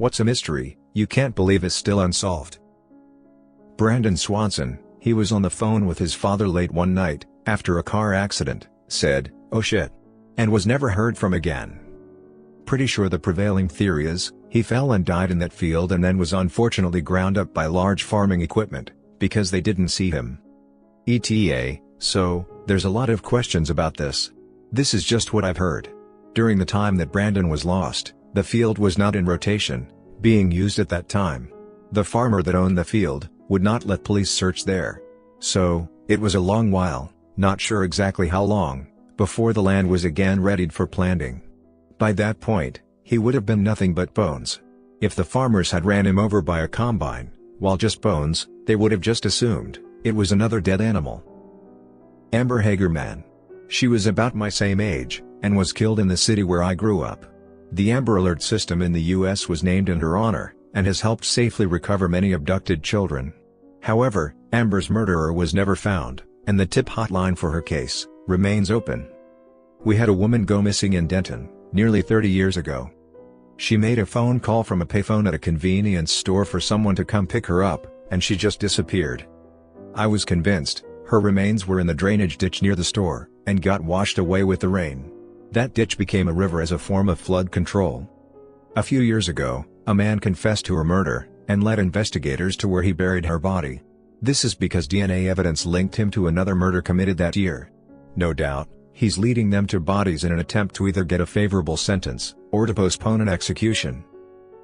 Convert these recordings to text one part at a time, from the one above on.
What's a mystery you can't believe is still unsolved? Brandon Swanson, he was on the phone with his father late one night, after a car accident, said, "Oh shit," and was never heard from again. Pretty sure the prevailing theory is, he fell and died in that field and then was unfortunately ground up by large farming equipment, because they didn't see him. ETA, so, there's a lot of questions about this. This is just what I've heard. During the time that Brandon was lost, the field was not in rotation, being used at that time. The farmer that owned the field would not let police search there. So, it was a long while, not sure exactly how long, before the land was again readied for planting. By that point, he would have been nothing but bones. If the farmers had ran him over by a combine, while just bones, they would have just assumed it was another dead animal. Amber Hagerman. She was about my same age, and was killed in the city where I grew up. The Amber Alert system in the US was named in her honor, and has helped safely recover many abducted children. However, Amber's murderer was never found, and the tip hotline for her case remains open. We had a woman go missing in Denton, nearly 30 years ago. She made a phone call from a payphone at a convenience store for someone to come pick her up, and she just disappeared. I was convinced her remains were in the drainage ditch near the store, and got washed away with the rain. That ditch became a river as a form of flood control. A few years ago, a man confessed to her murder, and led investigators to where he buried her body. This is because DNA evidence linked him to another murder committed that year. No doubt, he's leading them to bodies in an attempt to either get a favorable sentence, or to postpone an execution.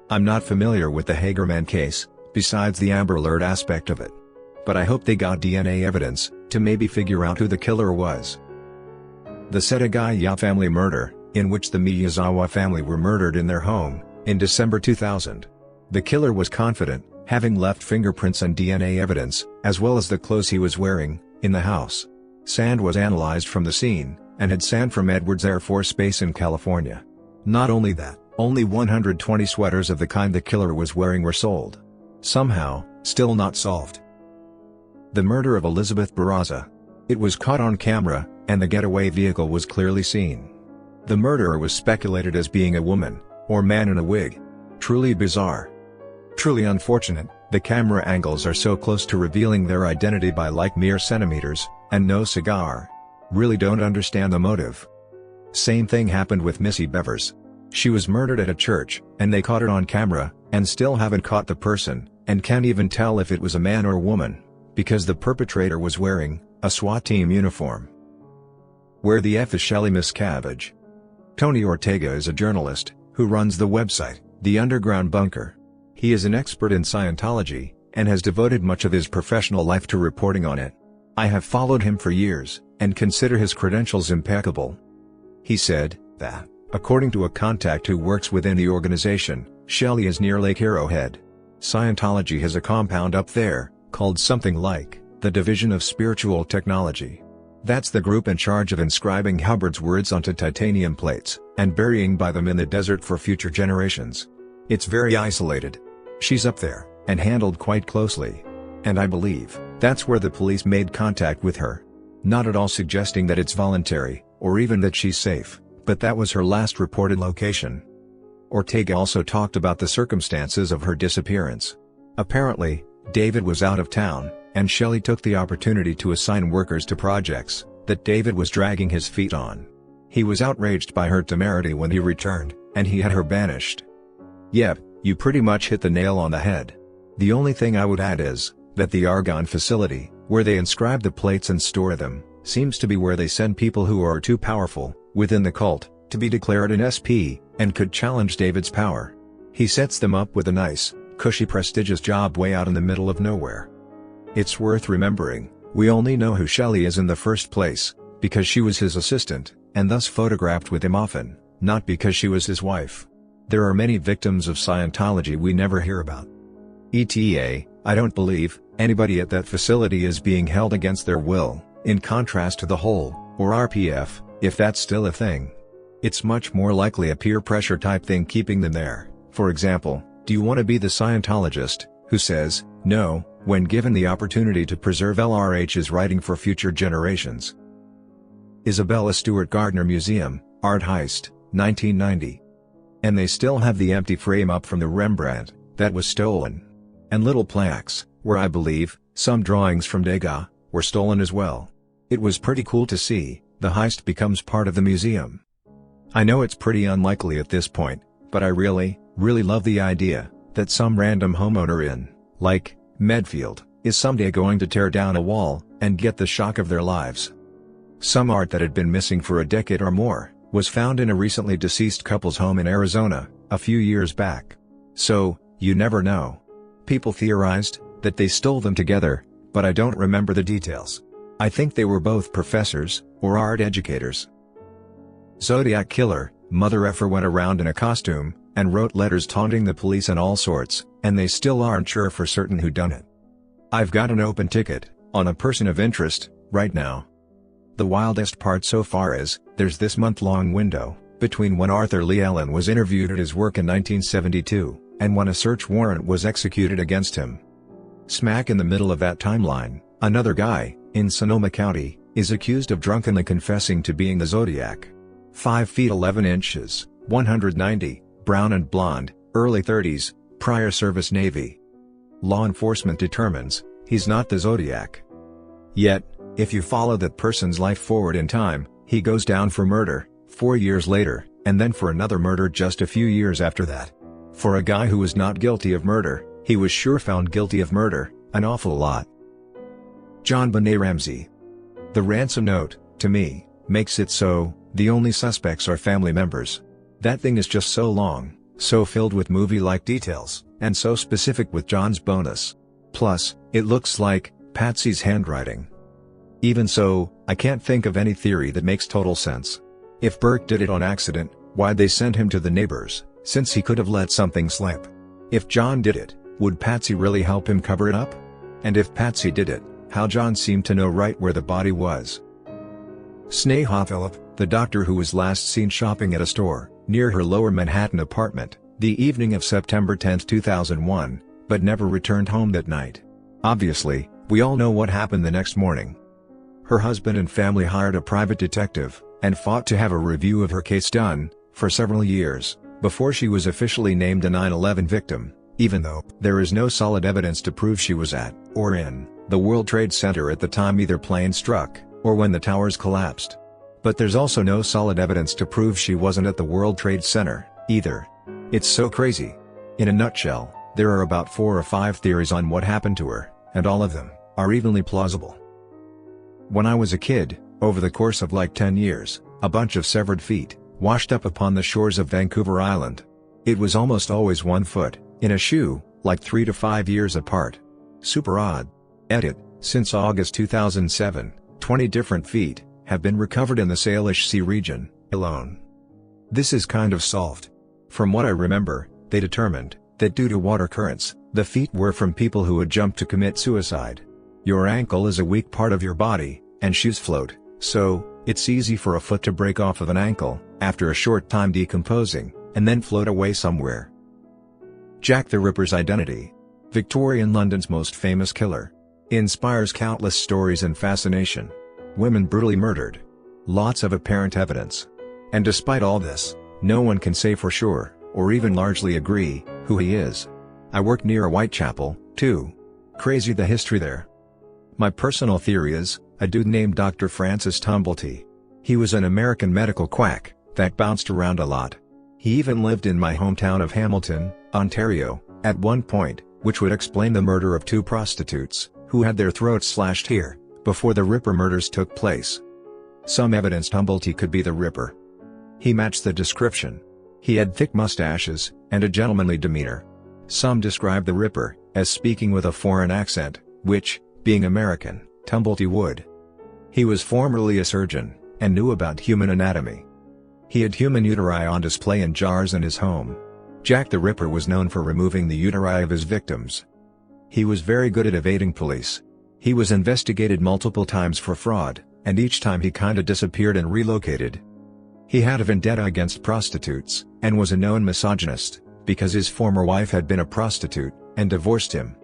I'm not familiar with the Hagerman case, besides the Amber Alert aspect of it. But I hope they got DNA evidence, to maybe figure out who the killer was. The Setagaya family murder, in which the Miyazawa family were murdered in their home, in December 2000. The killer was confident, having left fingerprints and DNA evidence, as well as the clothes he was wearing, in the house. Sand was analyzed from the scene, and had sand from Edwards Air Force Base in California. Not only that, only 120 sweaters of the kind the killer was wearing were sold. Somehow, still not solved. The murder of Elizabeth Barraza. It was caught on camera, and the getaway vehicle was clearly seen. The murderer was speculated as being a woman, or man in a wig. Truly bizarre. Truly unfortunate, the camera angles are so close to revealing their identity by like mere centimeters, and no cigar. Really don't understand the motive. Same thing happened with Missy Bevers. She was murdered at a church, and they caught it on camera, and still haven't caught the person, and can't even tell if it was a man or woman, because the perpetrator was wearing a SWAT team uniform. Where the F is Shelley Miscavige? Tony Ortega is a journalist, who runs the website, The Underground Bunker. He is an expert in Scientology, and has devoted much of his professional life to reporting on it. I have followed him for years, and consider his credentials impeccable. He said that, according to a contact who works within the organization, Shelley is near Lake Arrowhead. Scientology has a compound up there, called something like the Division of Spiritual Technology. That's the group in charge of inscribing Hubbard's words onto titanium plates, and burying by them in the desert for future generations. It's very isolated. She's up there, and handled quite closely. And I believe that's where the police made contact with her. Not at all suggesting that it's voluntary, or even that she's safe, but that was her last reported location. Ortega also talked about the circumstances of her disappearance. Apparently, David was out of town, and Shelley took the opportunity to assign workers to projects that David was dragging his feet on. He was outraged by her temerity when he returned, and he had her banished. Yep, you pretty much hit the nail on the head. The only thing I would add is that the Argonne facility, where they inscribe the plates and store them, seems to be where they send people who are too powerful, within the cult, to be declared an SP, and could challenge David's power. He sets them up with a nice, cushy prestigious job way out in the middle of nowhere. It's worth remembering, we only know who Shelley is in the first place, because she was his assistant, and thus photographed with him often, not because she was his wife. There are many victims of Scientology we never hear about. ETA, I don't believe anybody at that facility is being held against their will, in contrast to the Whole, or RPF, if that's still a thing. It's much more likely a peer pressure type thing keeping them there. For example, do you want to be the Scientologist who says no when given the opportunity to preserve LRH's writing for future generations? Isabella Stewart Gardner Museum, Art Heist, 1990. And they still have the empty frame up from the Rembrandt that was stolen. And little plaques, where I believe some drawings from Degas were stolen as well. It was pretty cool to see the heist becomes part of the museum. I know it's pretty unlikely at this point, but I really love the idea that some random homeowner in, like, Medfield, is someday going to tear down a wall and get the shock of their lives. Some art that had been missing for a decade or more was found in a recently deceased couple's home in Arizona a few years back. So, you never know. People theorized that they stole them together, but I don't remember the details. I think they were both professors or art educators. Zodiac Killer, Mother effer went around in a costume and wrote letters taunting the police and all sorts, and they still aren't sure for certain who done it. I've got an open ticket on a person of interest right now. The wildest part so far is, there's this month-long window between when Arthur Lee Allen was interviewed at his work in 1972, and when a search warrant was executed against him. Smack in the middle of that timeline, another guy, in Sonoma County, is accused of drunkenly confessing to being the Zodiac. 5 feet 11 inches, 190, brown and blonde, early 30s, prior service Navy. Law enforcement determines he's not the Zodiac. Yet, if you follow that person's life forward in time, he goes down for murder 4 years later, and then for another murder just a few years after that. For a guy who was not guilty of murder, he was sure found guilty of murder, an awful lot. John Benet Ramsey. The ransom note, to me, makes it so the only suspects are family members. That thing is just so long, so filled with movie-like details, and so specific with John's bonus. Plus, it looks like Patsy's handwriting. Even so, I can't think of any theory that makes total sense. If Burke did it on accident, why'd they send him to the neighbors, since he could have let something slip? If John did it, would Patsy really help him cover it up? And if Patsy did it, how John seemed to know right where the body was. Sneha Phillip, the doctor who was last seen shopping at a store near her Lower Manhattan apartment the evening of September 10, 2001, but never returned home that night. Obviously, we all know what happened the next morning. Her husband and family hired a private detective and fought to have a review of her case done for several years before she was officially named a 9/11 victim, even though there is no solid evidence to prove she was at or in the World Trade Center at the time either plane struck or when the towers collapsed. But there's also no solid evidence to prove she wasn't at the World Trade Center, either. It's so crazy. In a nutshell, there are about 4 or 5 theories on what happened to her, and all of them are evenly plausible. When I was a kid, over the course of like 10 years, a bunch of severed feet washed up upon the shores of Vancouver Island. It was almost always 1 foot in a shoe, like 3 to 5 years apart. Super odd. Edit, since August 2007, 20 different feet have been recovered in the Salish Sea region alone. This is kind of solved. From what I remember, they determined that due to water currents, the feet were from people who had jumped to commit suicide. Your ankle is a weak part of your body, and shoes float, so it's easy for a foot to break off of an ankle after a short time decomposing, and then float away somewhere. Jack the Ripper's identity. Victorian London's most famous killer. Inspires countless stories and fascination. Women brutally murdered. Lots of apparent evidence. And despite all this, no one can say for sure, or even largely agree, who he is. I work near Whitechapel, too. Crazy the history there. My personal theory is, a dude named Dr. Francis Tumblety. He was an American medical quack that bounced around a lot. He even lived in my hometown of Hamilton, Ontario, at one point, which would explain the murder of 2 prostitutes who had their throats slashed here before the Ripper murders took place. Some evidence Tumblety could be the Ripper. He matched the description. He had thick mustaches and a gentlemanly demeanor. Some describe the Ripper as speaking with a foreign accent, which, being American, Tumblety would. He was formerly a surgeon and knew about human anatomy. He had human uteri on display in jars in his home. Jack the Ripper was known for removing the uteri of his victims. He was very good at evading police. He was investigated multiple times for fraud, and each time he kinda disappeared and relocated. He had a vendetta against prostitutes, and was a known misogynist, because his former wife had been a prostitute, and divorced him.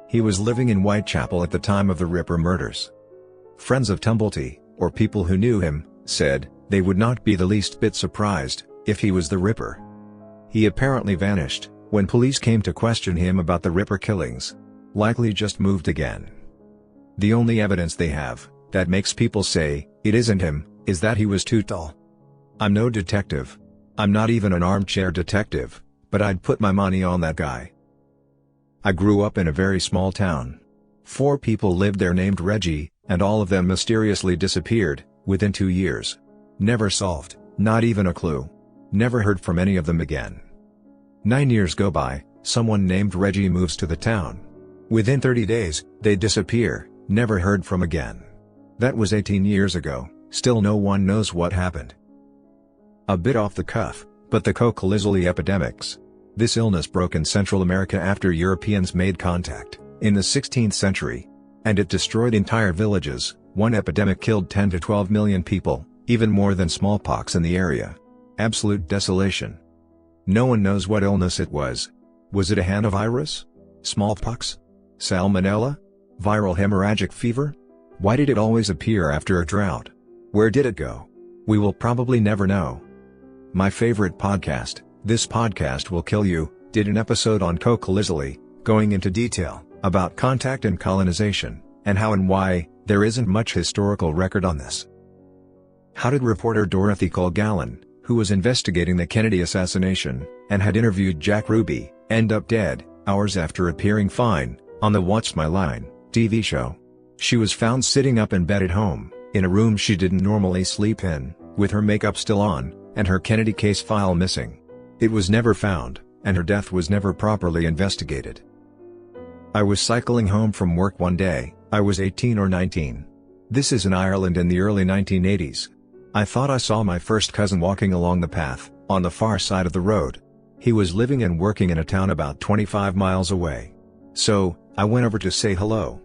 He was living in Whitechapel at the time of the Ripper murders. Friends of Tumblety, or people who knew him, said they would not be the least bit surprised if he was the Ripper. He apparently vanished when police came to question him about the Ripper killings. Likely just moved again. The only evidence they have that makes people say it isn't him is that he was too tall. I'm no detective. I'm not even an armchair detective, but I'd put my money on that guy. I grew up in a very small town. 4 people lived there named Reggie, and all of them mysteriously disappeared within 2 years. Never solved, not even a clue. Never heard from any of them again. 9 years go by, someone named Reggie moves to the town. Within 30 days, they disappear, never heard from again. That was 18 years ago, still no one knows what happened. A bit off the cuff, but the coca lizard epidemics. This illness broke in Central America after Europeans made contact, in the 16th century. And it destroyed entire villages. One epidemic killed 10 to 12 million people, even more than smallpox in the area. Absolute desolation. No one knows what illness it was. Was it a hantavirus? Smallpox? Salmonella? Viral hemorrhagic fever? Why did it always appear after a drought? Where did it go? We will probably never know. My favorite podcast, This Podcast Will Kill You, did an episode on coca lizard, going into detail about contact and colonization, and how and why there isn't much historical record on this. How did reporter Dorothy Colgallen, who was investigating the Kennedy assassination, and had interviewed Jack Ruby, end up dead, hours after appearing fine, on the What's My Line TV show? She was found sitting up in bed at home, in a room she didn't normally sleep in, with her makeup still on, and her Kennedy case file missing. It was never found, and her death was never properly investigated. I was cycling home from work one day. I was 18 or 19. This is in Ireland in the early 1980s. I thought I saw my first cousin walking along the path, on the far side of the road. He was living and working in a town about 25 miles away. So, I went over to say hello.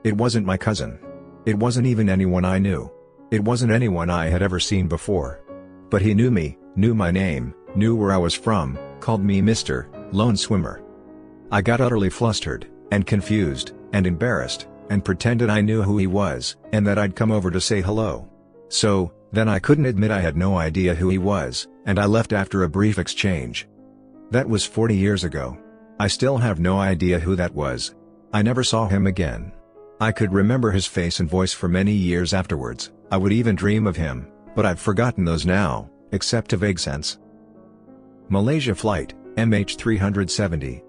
It wasn't my cousin. It wasn't even anyone I knew. It wasn't anyone I had ever seen before. But he knew me, knew my name, knew where I was from, called me Mr. Lone Swimmer. I got utterly flustered, and confused, and embarrassed, and pretended I knew who he was, and that I'd come over to say hello. So, then I couldn't admit I had no idea who he was, and I left after a brief exchange. That was 40 years ago. I still have no idea who that was. I never saw him again. I could remember his face and voice for many years afterwards. I would even dream of him, but I've forgotten those now, except a vague sense. Malaysia Flight, MH370.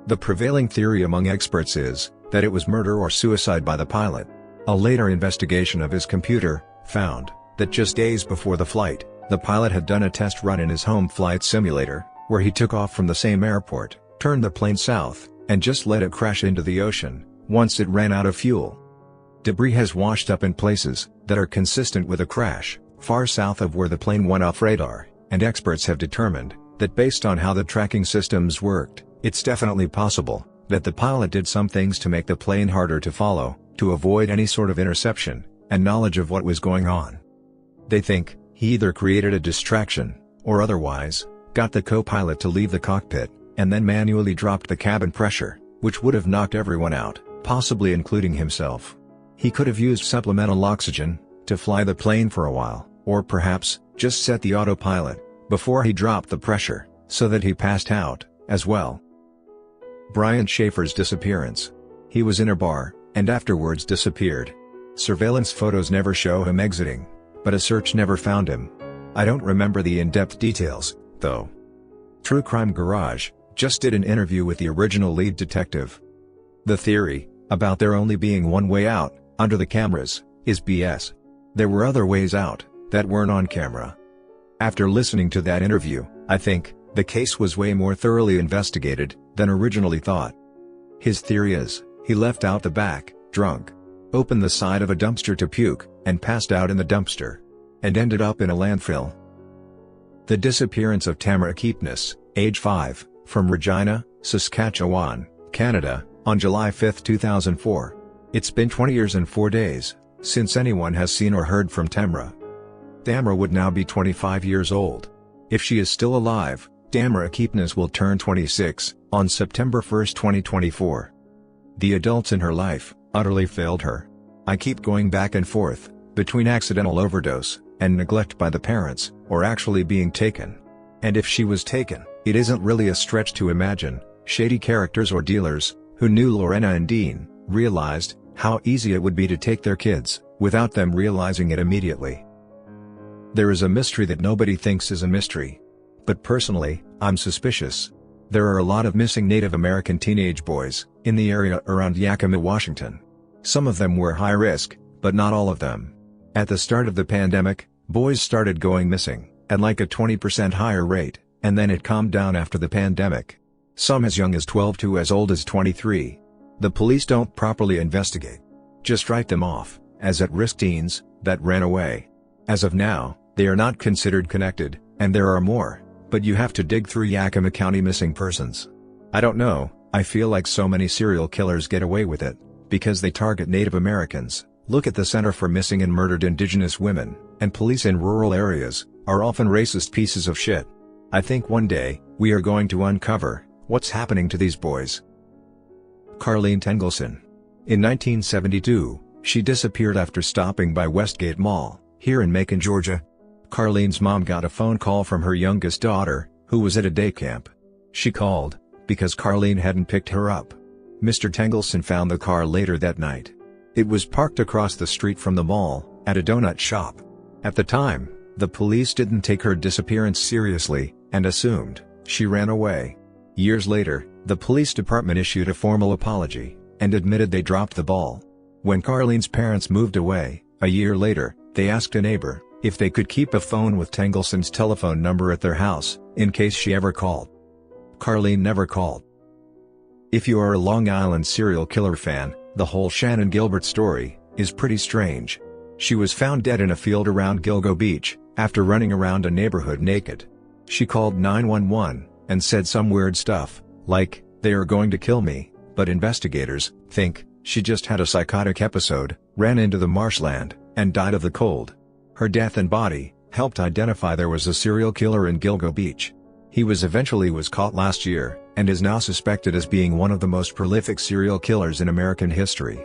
The prevailing theory among experts is that it was murder or suicide by the pilot. A later investigation of his computer found that just days before the flight, the pilot had done a test run in his home flight simulator, where he took off from the same airport, turned the plane south, and just let it crash into the ocean once it ran out of fuel. Debris has washed up in places that are consistent with a crash, far south of where the plane went off radar, and experts have determined that based on how the tracking systems worked, it's definitely possible that the pilot did some things to make the plane harder to follow, to avoid any sort of interception, and knowledge of what was going on. They think he either created a distraction, or otherwise, got the co-pilot to leave the cockpit, and then manually dropped the cabin pressure, which would have knocked everyone out, possibly including himself. He could have used supplemental oxygen to fly the plane for a while, or perhaps just set the autopilot before he dropped the pressure, so that he passed out as well. Brian Schaefer's disappearance. He was in a bar, and afterwards disappeared. Surveillance photos never show him exiting, but a search never found him. I don't remember the in-depth details, though. True Crime Garage just did an interview with the original lead detective. The theory about there only being one way out, under the cameras, is BS. There were other ways out that weren't on camera. After listening to that interview, I think the case was way more thoroughly investigated than originally thought. His theory is, he left out the back, drunk, opened the side of a dumpster to puke, and passed out in the dumpster, and ended up in a landfill. The disappearance of Tamara Keepness, age 5, from Regina, Saskatchewan, Canada, on July 5, 2004. It's been 20 years and 4 days since anyone has seen or heard from Tamara. Tamara would now be 25 years old. If she is still alive, Tamara Keepness will turn 26, on September 1, 2024. The adults in her life utterly failed her. I keep going back and forth between accidental overdose and neglect by the parents, or actually being taken. And if she was taken, it isn't really a stretch to imagine shady characters or dealers, who knew Lorena and Dean, realized how easy it would be to take their kids, without them realizing it immediately. There is a mystery that nobody thinks is a mystery. But personally, I'm suspicious. There are a lot of missing Native American teenage boys in the area around Yakima, Washington. Some of them were high risk, but not all of them. At the start of the pandemic, boys started going missing, at like a 20% higher rate, and then it calmed down after the pandemic. Some as young as 12 to as old as 23. The police don't properly investigate. Just write them off as at-risk teens that ran away. As of now, they are not considered connected, and there are more, but you have to dig through Yakima County missing persons. I don't know, I feel like so many serial killers get away with it because they target Native Americans. Look at the Center for Missing and Murdered Indigenous Women, and police in rural areas are often racist pieces of shit. I think one day, we are going to uncover what's happening to these boys. Carlene Tengelson. In 1972, she disappeared after stopping by Westgate Mall, here in Macon, Georgia. Carlene's mom got a phone call from her youngest daughter, who was at a day camp. She called because Carlene hadn't picked her up. Mr. Tengelson found the car later that night. It was parked across the street from the mall, at a donut shop. At the time, the police didn't take her disappearance seriously, and assumed she ran away. Years later, the police department issued a formal apology, and admitted they dropped the ball. When Carlene's parents moved away, a year later, they asked a neighbor if they could keep a phone with Tengelson's telephone number at their house, in case she ever called. Carlene never called. If you are a Long Island serial killer fan, the whole Shannon Gilbert story is pretty strange. She was found dead in a field around Gilgo Beach, after running around a neighborhood naked. She called 911, and said some weird stuff, like, "They are going to kill me," but investigators think she just had a psychotic episode, ran into the marshland, and died of the cold. Her death and body helped identify there was a serial killer in Gilgo Beach. He was caught last year, and is now suspected as being one of the most prolific serial killers in American history.